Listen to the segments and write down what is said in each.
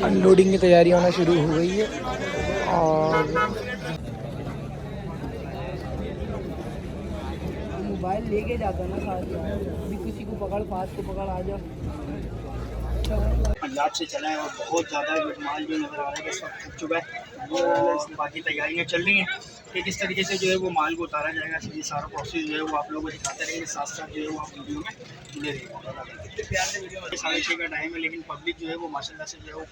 Unloading की तैयारी होना शुरू हो गई है और मोबाइल लेके जाता ना साथ में, किसी को पकड़, पास को पकड़, आ जाओ। पंजाब से चला है और बहुत ज़्यादा माल जो नज़र आ रहा है इस वक्त थक चुका है। बाकी तैयारियाँ चल रही हैं कि किस तरीके से जो है वो माल को उतारा जाएगा। ये सारा प्रोसेस जो है वो आप लोगों को दिखाते रहेंगे, साथ साथ जो है वो आप वीडियो में जुड़े रहेंगे। 6:30 का टाइम है लेकिन पब्लिक जो है वो माशाल्लाह से जो है वो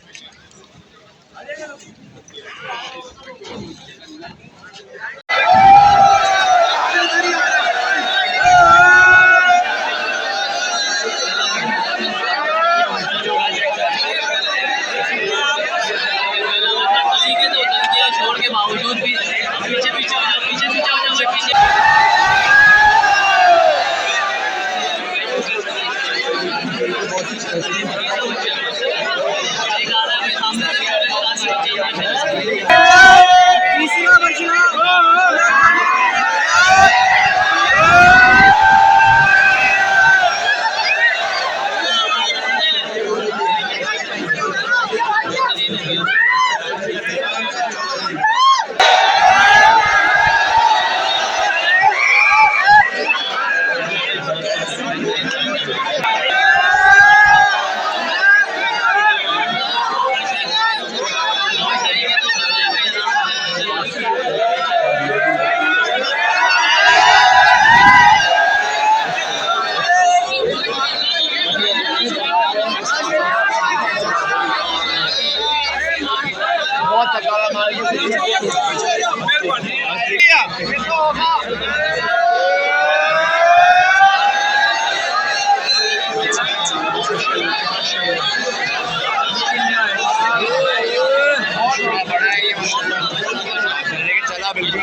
चला बिल्कुल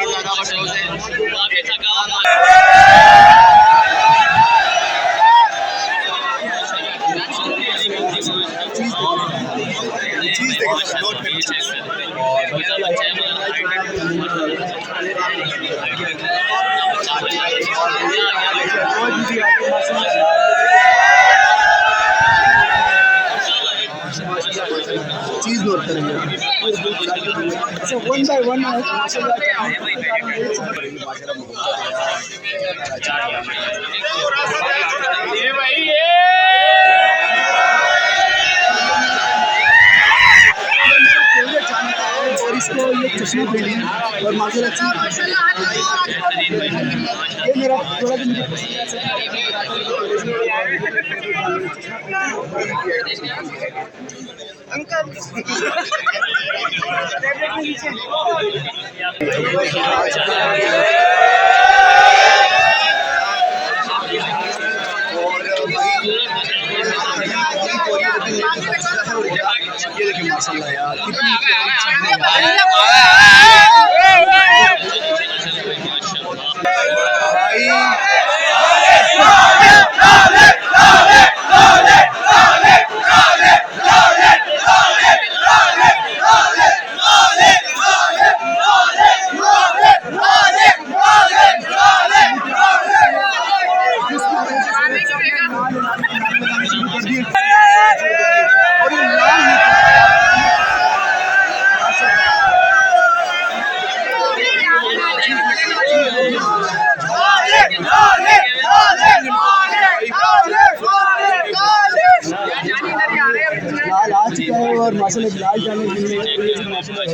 चीज नोट करेंगे। अच्छा, वन बाय वन और इसको ये चश्मा पहने और माशाल्लाह ये मेरा थोड़ा भी अंकल ये देखिए माशाल्लाह यार कितनी प्यारी और माशाल्लाह लाल जाने के लिए माशाल्लाह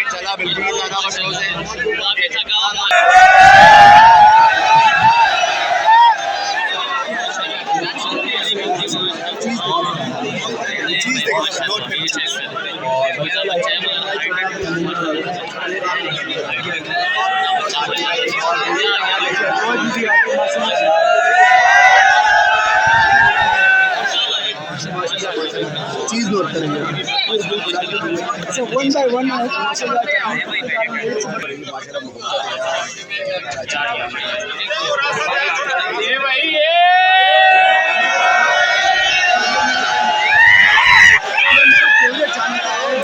चला बिल्कुल ज्यादा मसलों से चीज नोट करेंगे। अच्छा वन बाय वन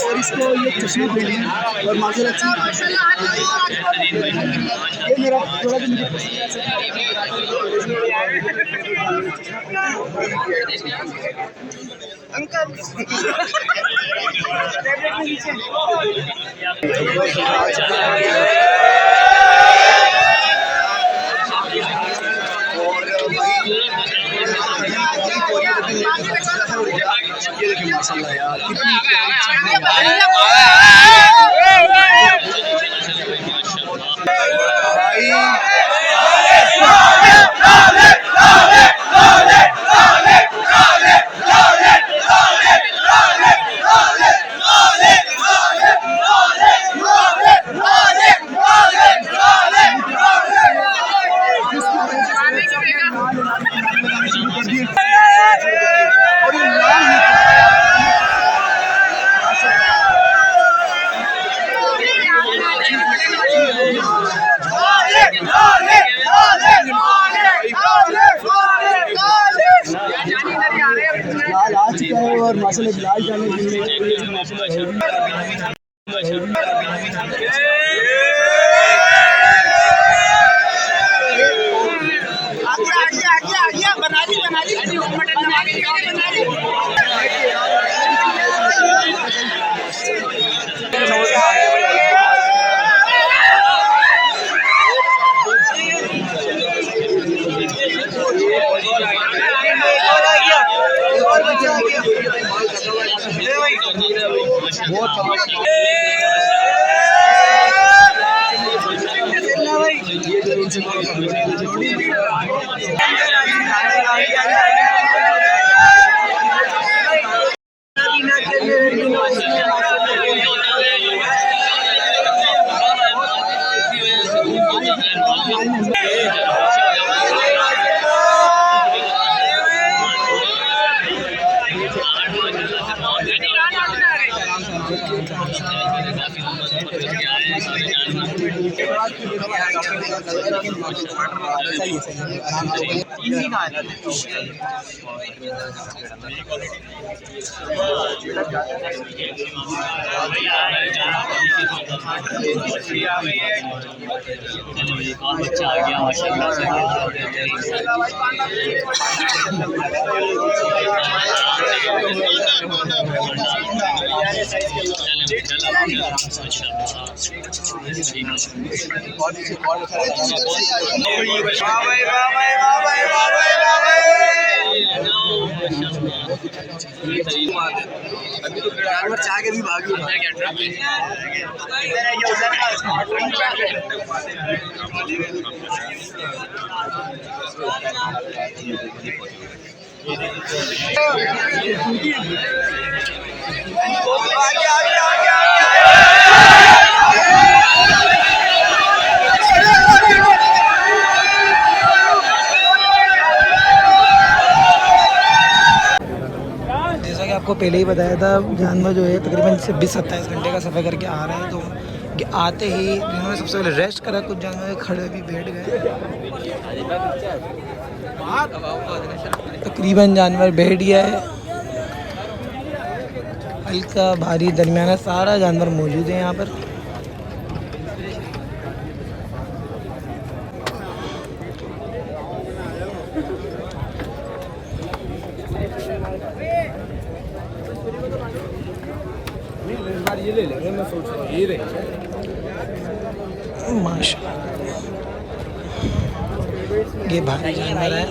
और इसको ये चश्मा पहने और माशाल्लाह ये मेरा थोड़ा भी मुझे पसंद ये देखिए माशाल्लाह यार कितनी प्यारी चीज लाल आ चुका है और माशाल्लाह लाल जाने बच्चा आ गया माशाल्लाह से अभी तो ड्राइवर चाह के भी भागी आपको पहले ही बताया था जानवर जो है तकरीबन 26-27 घंटे का सफ़र करके आ रहे हैं, तो कि आते ही जिन्होंने सबसे पहले रेस्ट करा, कुछ जानवर खड़े भी बैठ गए, तकरीबन जानवर बैठ गया है। हल्का भारी दरमियाना सारा जानवर मौजूद है यहाँ पर। यार ये ले लेंगे, मैं सोच रहा हूँ ये रहेंगे। माशाल्लाह ये भारी जानवर है।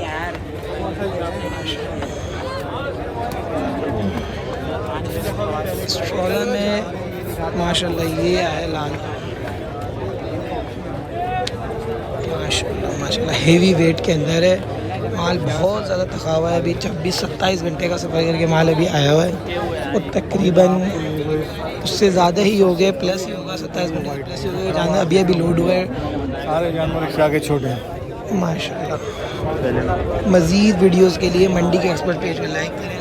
स्ट्रॉलर में माशाल्लाह ये है लाल, माशाल्लाह माशाल्लाह हेवी वेट के अंदर है माल, बहुत ज़्यादा थका हुआ है। अभी 26-27 घंटे का सफ़र करके माल अभी आया हुआ है और तकरीबन उससे ज़्यादा ही हो गए, प्लस ही होगा, 27 घंटे प्लस ही हो गए। जानवर अभी अभी लोड हुआ है, सारे जानवर क्या के छोटे हैं माशाल्लाह। मज़ीद वीडियोस के लिए मंडी के एक्सपर्ट पेज पर लाइक करें।